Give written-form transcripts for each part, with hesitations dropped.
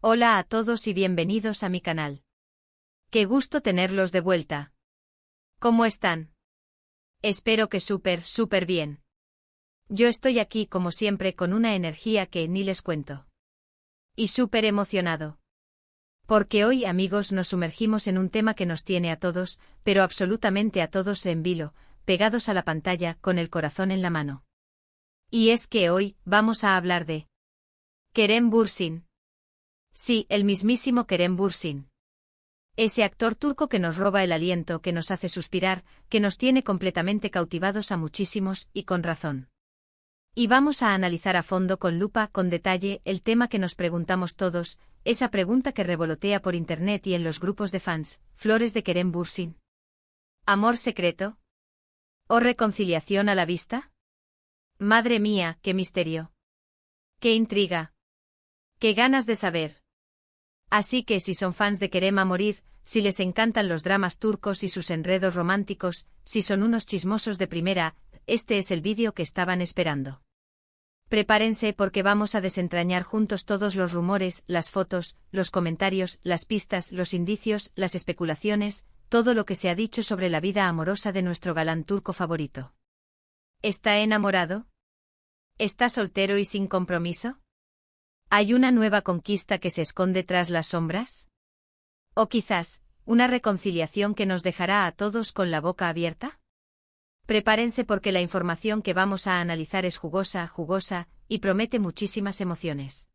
Hola a todos y bienvenidos a mi canal. Qué gusto tenerlos de vuelta. ¿Cómo están? Espero que súper bien. Yo estoy aquí como siempre con una energía que ni les cuento. Y súper emocionado. Porque hoy, amigos, nos sumergimos en un tema que nos tiene a todos, pero absolutamente a todos en vilo, pegados a la pantalla, con el corazón en la mano. Y es que hoy vamos a hablar de Kerem Bürsin. Sí, el mismísimo Kerem Bürsin. Ese actor turco que nos roba el aliento, que nos hace suspirar, que nos tiene completamente cautivados a muchísimos, y con razón. Y vamos a analizar a fondo, con lupa, con detalle, el tema que nos preguntamos todos, esa pregunta que revolotea por internet y en los grupos de fans: ¿flores de Kerem Bürsin? ¿Amor secreto? ¿O reconciliación a la vista? Madre mía, qué misterio. Qué intriga. Qué ganas de saber. Así que si son fans de Kerem a morir, si les encantan los dramas turcos y sus enredos románticos, si son unos chismosos de primera, este es el vídeo que estaban esperando. Prepárense porque vamos a desentrañar juntos todos los rumores, las fotos, los comentarios, las pistas, los indicios, las especulaciones, todo lo que se ha dicho sobre la vida amorosa de nuestro galán turco favorito. ¿Está enamorado? ¿Está soltero y sin compromiso? ¿Hay una nueva conquista que se esconde tras las sombras? ¿O quizás, una reconciliación que nos dejará a todos con la boca abierta? Prepárense porque la información que vamos a analizar es jugosa, y promete muchísimas emociones.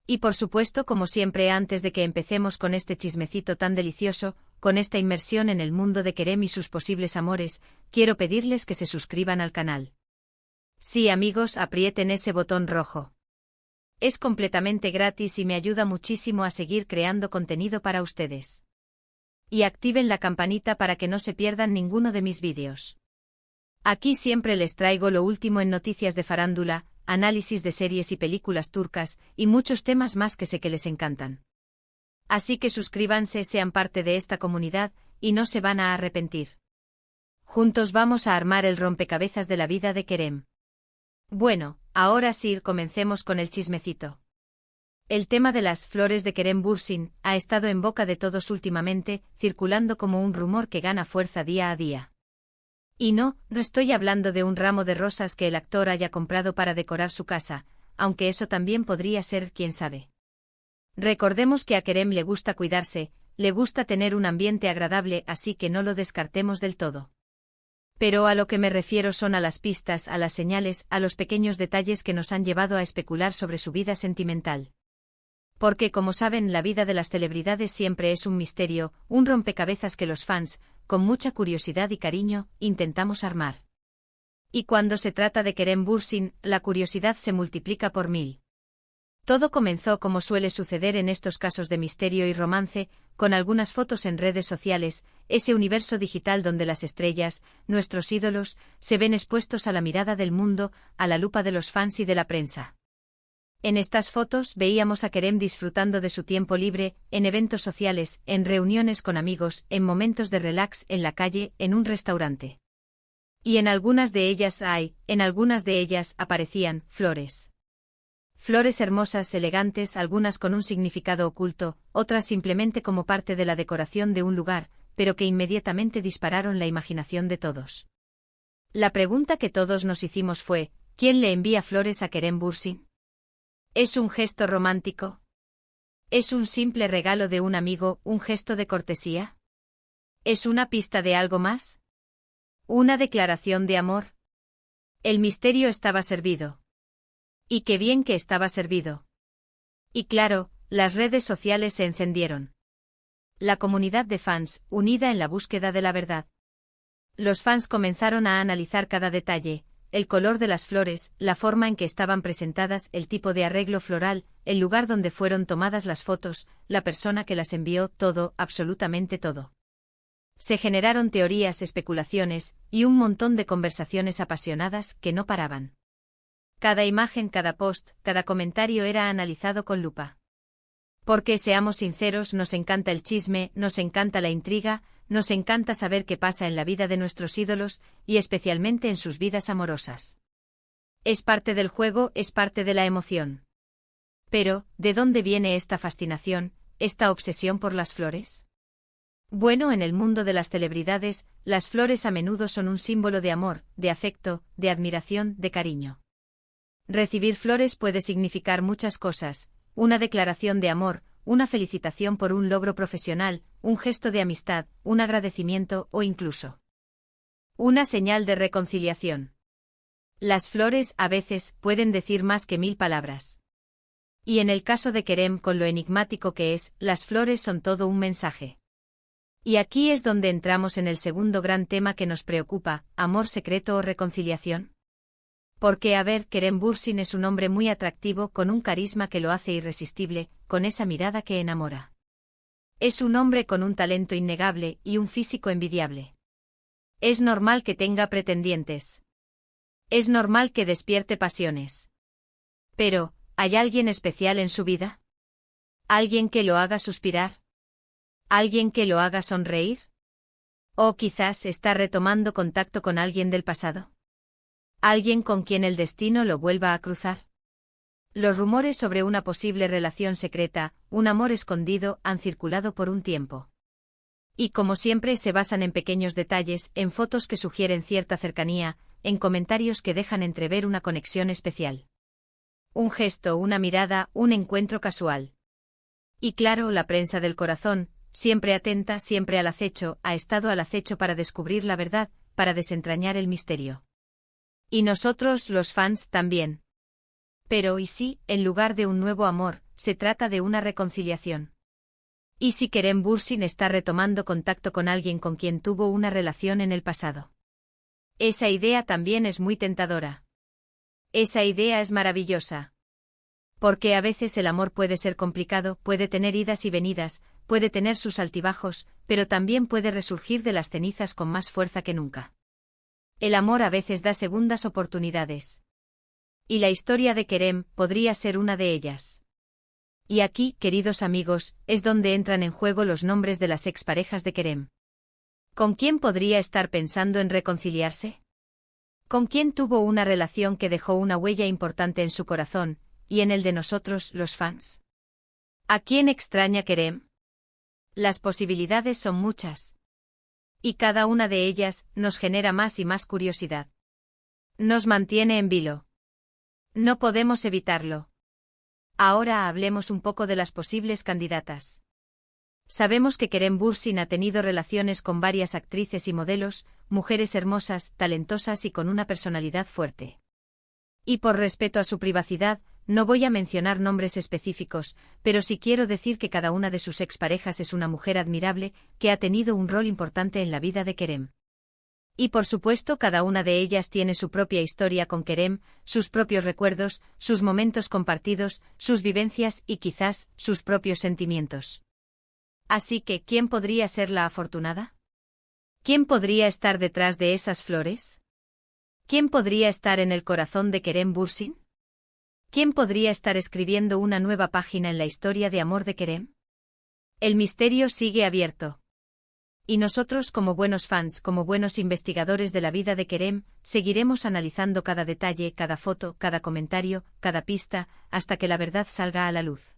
Y por supuesto, como siempre, antes de que empecemos con este chismecito tan delicioso, con esta inmersión en el mundo de Kerem y sus posibles amores, quiero pedirles que se suscriban al canal. Sí, amigos, aprieten ese botón rojo. Es completamente gratis y me ayuda muchísimo a seguir creando contenido para ustedes. Y activen la campanita para que no se pierdan ninguno de mis vídeos. Aquí siempre les traigo lo último en noticias de farándula, análisis de series y películas turcas, y muchos temas más que sé que les encantan. Así que suscríbanse, sean parte de esta comunidad, y no se van a arrepentir. Juntos vamos a armar el rompecabezas de la vida de Kerem. Bueno, ahora sí, comencemos con el chismecito. El tema de las flores de Kerem Bürsin ha estado en boca de todos últimamente, circulando como un rumor que gana fuerza día a día. Y no estoy hablando de un ramo de rosas que el actor haya comprado para decorar su casa, aunque eso también podría ser, quién sabe. Recordemos que a Kerem le gusta cuidarse, le gusta tener un ambiente agradable, así que no lo descartemos del todo. Pero a lo que me refiero son a las pistas, a las señales, a los pequeños detalles que nos han llevado a especular sobre su vida sentimental. Porque, como saben, la vida de las celebridades siempre es un misterio, un rompecabezas que los fans, con mucha curiosidad y cariño, intentamos armar. Y cuando se trata de Kerem Bürsin, la curiosidad se multiplica por 1000. Todo comenzó como suele suceder en estos casos de misterio y romance, con algunas fotos en redes sociales, ese universo digital donde las estrellas, nuestros ídolos, se ven expuestos a la mirada del mundo, a la lupa de los fans y de la prensa. En estas fotos veíamos a Kerem disfrutando de su tiempo libre, en eventos sociales, en reuniones con amigos, en momentos de relax en la calle, en un restaurante. Y en algunas de ellas aparecían flores. Flores hermosas, elegantes, algunas con un significado oculto, otras simplemente como parte de la decoración de un lugar, pero que inmediatamente dispararon la imaginación de todos. La pregunta que todos nos hicimos fue: ¿quién le envía flores a Kerem Bürsin? ¿Es un gesto romántico? ¿Es un simple regalo de un amigo, un gesto de cortesía? ¿Es una pista de algo más? ¿Una declaración de amor? El misterio estaba servido. Y qué bien que estaba servido. Y claro, las redes sociales se encendieron. La comunidad de fans, unida en la búsqueda de la verdad. Los fans comenzaron a analizar cada detalle: el color de las flores, la forma en que estaban presentadas, el tipo de arreglo floral, el lugar donde fueron tomadas las fotos, la persona que las envió, todo, absolutamente todo. Se generaron teorías, especulaciones, y un montón de conversaciones apasionadas que no paraban. Cada imagen, cada post, cada comentario era analizado con lupa. Porque, seamos sinceros, nos encanta el chisme, nos encanta la intriga, nos encanta saber qué pasa en la vida de nuestros ídolos, y especialmente en sus vidas amorosas. Es parte del juego, es parte de la emoción. Pero, ¿de dónde viene esta fascinación, esta obsesión por las flores? Bueno, en el mundo de las celebridades, las flores a menudo son un símbolo de amor, de afecto, de admiración, de cariño. Recibir flores puede significar muchas cosas: una declaración de amor, una felicitación por un logro profesional, un gesto de amistad, un agradecimiento o incluso una señal de reconciliación. Las flores, a veces, pueden decir más que 1000 palabras. Y en el caso de Kerem, con lo enigmático que es, las flores son todo un mensaje. Y aquí es donde entramos en el segundo gran tema que nos preocupa: ¿amor secreto o reconciliación? Porque, a ver, Kerem Bürsin es un hombre muy atractivo, con un carisma que lo hace irresistible, con esa mirada que enamora. Es un hombre con un talento innegable y un físico envidiable. Es normal que tenga pretendientes. Es normal que despierte pasiones. Pero, ¿hay alguien especial en su vida? ¿Alguien que lo haga suspirar? ¿Alguien que lo haga sonreír? ¿O quizás está retomando contacto con alguien del pasado? ¿Alguien con quien el destino lo vuelva a cruzar? Los rumores sobre una posible relación secreta, un amor escondido, han circulado por un tiempo. Y como siempre se basan en pequeños detalles, en fotos que sugieren cierta cercanía, en comentarios que dejan entrever una conexión especial. Un gesto, una mirada, un encuentro casual. Y claro, la prensa del corazón, siempre atenta, siempre al acecho, ha estado al acecho para descubrir la verdad, para desentrañar el misterio. Y nosotros, los fans, también. Pero ¿y si, en lugar de un nuevo amor, se trata de una reconciliación? ¿Y si Kerem Bürsin está retomando contacto con alguien con quien tuvo una relación en el pasado? Esa idea también es muy tentadora. Esa idea es maravillosa. Porque a veces el amor puede ser complicado, puede tener idas y venidas, puede tener sus altibajos, pero también puede resurgir de las cenizas con más fuerza que nunca. El amor a veces da segundas oportunidades. Y la historia de Kerem podría ser una de ellas. Y aquí, queridos amigos, es donde entran en juego los nombres de las exparejas de Kerem. ¿Con quién podría estar pensando en reconciliarse? ¿Con quién tuvo una relación que dejó una huella importante en su corazón, y en el de nosotros, los fans? ¿A quién extraña Kerem? Las posibilidades son muchas. Y cada una de ellas nos genera más y más curiosidad. Nos mantiene en vilo. No podemos evitarlo. Ahora hablemos un poco de las posibles candidatas. Sabemos que Kerem Bürsin ha tenido relaciones con varias actrices y modelos, mujeres hermosas, talentosas y con una personalidad fuerte. Y por respeto a su privacidad, no voy a mencionar nombres específicos, pero sí quiero decir que cada una de sus exparejas es una mujer admirable, que ha tenido un rol importante en la vida de Kerem. Y por supuesto cada una de ellas tiene su propia historia con Kerem, sus propios recuerdos, sus momentos compartidos, sus vivencias y quizás sus propios sentimientos. Así que, ¿quién podría ser la afortunada? ¿Quién podría estar detrás de esas flores? ¿Quién podría estar en el corazón de Kerem Bürsin? ¿Quién podría estar escribiendo una nueva página en la historia de amor de Kerem? El misterio sigue abierto. Y nosotros, como buenos fans, como buenos investigadores de la vida de Kerem, seguiremos analizando cada detalle, cada foto, cada comentario, cada pista, hasta que la verdad salga a la luz.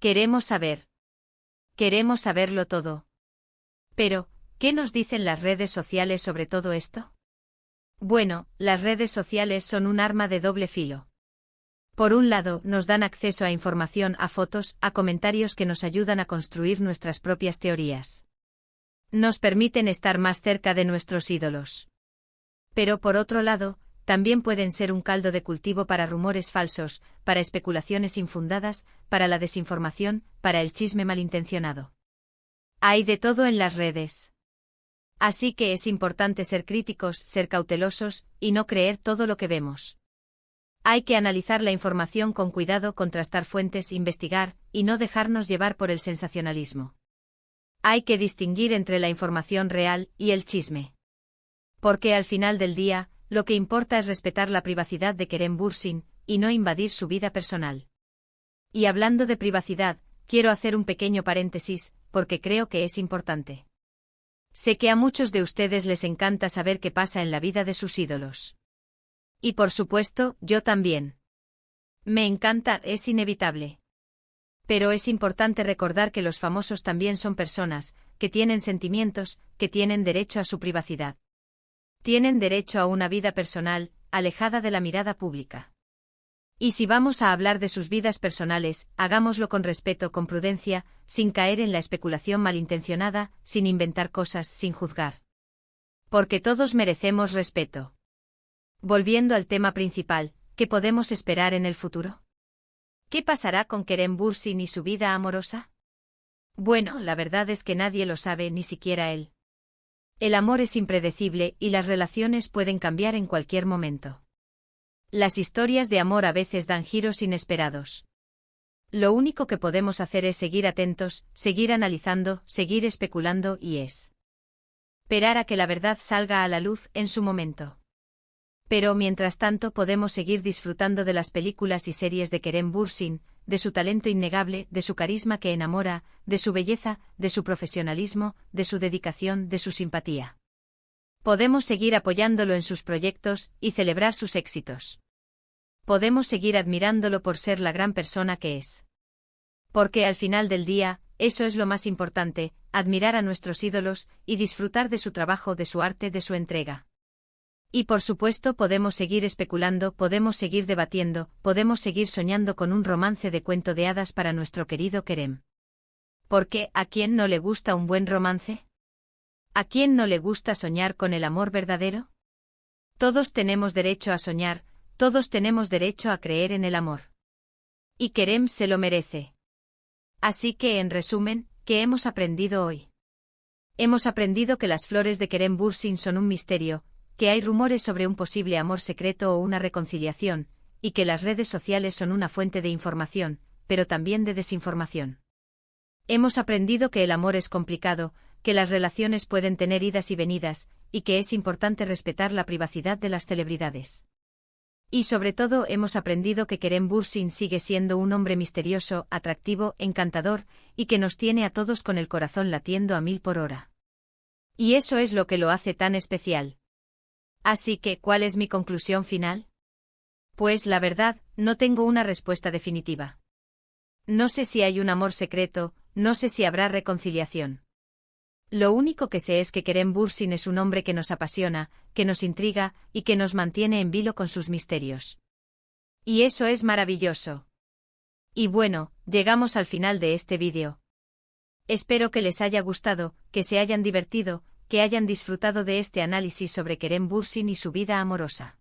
Queremos saber. Queremos saberlo todo. Pero, ¿qué nos dicen las redes sociales sobre todo esto? Bueno, las redes sociales son un arma de doble filo. Por un lado, nos dan acceso a información, a fotos, a comentarios que nos ayudan a construir nuestras propias teorías. Nos permiten estar más cerca de nuestros ídolos. Pero por otro lado, también pueden ser un caldo de cultivo para rumores falsos, para especulaciones infundadas, para la desinformación, para el chisme malintencionado. Hay de todo en las redes. Así que es importante ser críticos, ser cautelosos, y no creer todo lo que vemos. Hay que analizar la información con cuidado, contrastar fuentes, investigar, y no dejarnos llevar por el sensacionalismo. Hay que distinguir entre la información real y el chisme. Porque al final del día, lo que importa es respetar la privacidad de Kerem Bürsin, y no invadir su vida personal. Y hablando de privacidad, quiero hacer un pequeño paréntesis, porque creo que es importante. Sé que a muchos de ustedes les encanta saber qué pasa en la vida de sus ídolos. Y por supuesto, yo también. Me encanta, es inevitable. Pero es importante recordar que los famosos también son personas, que tienen sentimientos, que tienen derecho a su privacidad. Tienen derecho a una vida personal, alejada de la mirada pública. Y si vamos a hablar de sus vidas personales, hagámoslo con respeto, con prudencia, sin caer en la especulación malintencionada, sin inventar cosas, sin juzgar. Porque todos merecemos respeto. Volviendo al tema principal, ¿qué podemos esperar en el futuro? ¿Qué pasará con Kerem Bürsin y su vida amorosa? Bueno, la verdad es que nadie lo sabe, ni siquiera él. El amor es impredecible y las relaciones pueden cambiar en cualquier momento. Las historias de amor a veces dan giros inesperados. Lo único que podemos hacer es seguir atentos, seguir analizando, seguir especulando y esperar a que la verdad salga a la luz en su momento. Pero mientras tanto podemos seguir disfrutando de las películas y series de Kerem Bürsin, de su talento innegable, de su carisma que enamora, de su belleza, de su profesionalismo, de su dedicación, de su simpatía. Podemos seguir apoyándolo en sus proyectos y celebrar sus éxitos. Podemos seguir admirándolo por ser la gran persona que es. Porque al final del día, eso es lo más importante, admirar a nuestros ídolos y disfrutar de su trabajo, de su arte, de su entrega. Y por supuesto podemos seguir especulando, podemos seguir debatiendo, podemos seguir soñando con un romance de cuento de hadas para nuestro querido Kerem. Porque, ¿a quién no le gusta un buen romance? ¿A quién no le gusta soñar con el amor verdadero? Todos tenemos derecho a soñar, todos tenemos derecho a creer en el amor. Y Kerem se lo merece. Así que, en resumen, ¿qué hemos aprendido hoy? Hemos aprendido que las flores de Kerem Bürsin son un misterio, que hay rumores sobre un posible amor secreto o una reconciliación, y que las redes sociales son una fuente de información, pero también de desinformación. Hemos aprendido que el amor es complicado, que las relaciones pueden tener idas y venidas, y que es importante respetar la privacidad de las celebridades. Y sobre todo hemos aprendido que Kerem Bürsin sigue siendo un hombre misterioso, atractivo, encantador, y que nos tiene a todos con el corazón latiendo a 1000 por hora. Y eso es lo que lo hace tan especial. Así que, ¿cuál es mi conclusión final? Pues la verdad, no tengo una respuesta definitiva. No sé si hay un amor secreto, no sé si habrá reconciliación. Lo único que sé es que Kerem Bürsin es un hombre que nos apasiona, que nos intriga, y que nos mantiene en vilo con sus misterios. Y eso es maravilloso. Y bueno, llegamos al final de este vídeo. Espero que les haya gustado, que se hayan divertido, que hayan disfrutado de este análisis sobre Kerem Bürsin y su vida amorosa.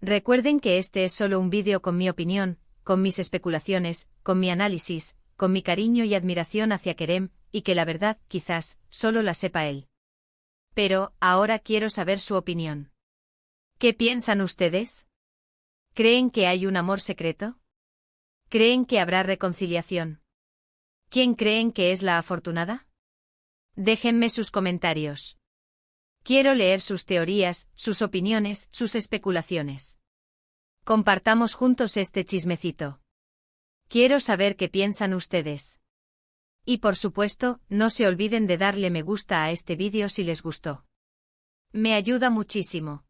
Recuerden que este es solo un vídeo con mi opinión, con mis especulaciones, con mi análisis, con mi cariño y admiración hacia Kerem, y que la verdad, quizás, solo la sepa él. Pero, ahora quiero saber su opinión. ¿Qué piensan ustedes? ¿Creen que hay un amor secreto? ¿Creen que habrá reconciliación? ¿Quién creen que es la afortunada? Déjenme sus comentarios. Quiero leer sus teorías, sus opiniones, sus especulaciones. Compartamos juntos este chismecito. Quiero saber qué piensan ustedes. Y por supuesto, no se olviden de darle me gusta a este vídeo si les gustó. Me ayuda muchísimo.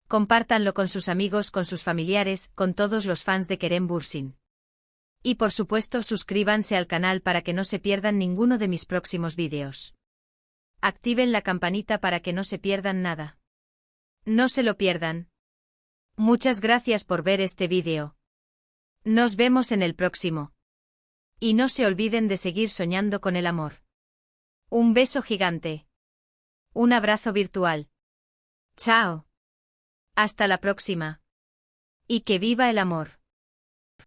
Compártanlo con sus amigos, con sus familiares, con todos los fans de Kerem Bürsin. Y por supuesto suscríbanse al canal para que no se pierdan ninguno de mis próximos vídeos. Activen la campanita para que no se pierdan nada. No se lo pierdan. Muchas gracias por ver este vídeo. Nos vemos en el próximo. Y no se olviden de seguir soñando con el amor. Un beso gigante. Un abrazo virtual. Chao. Hasta la próxima. Y que viva el amor.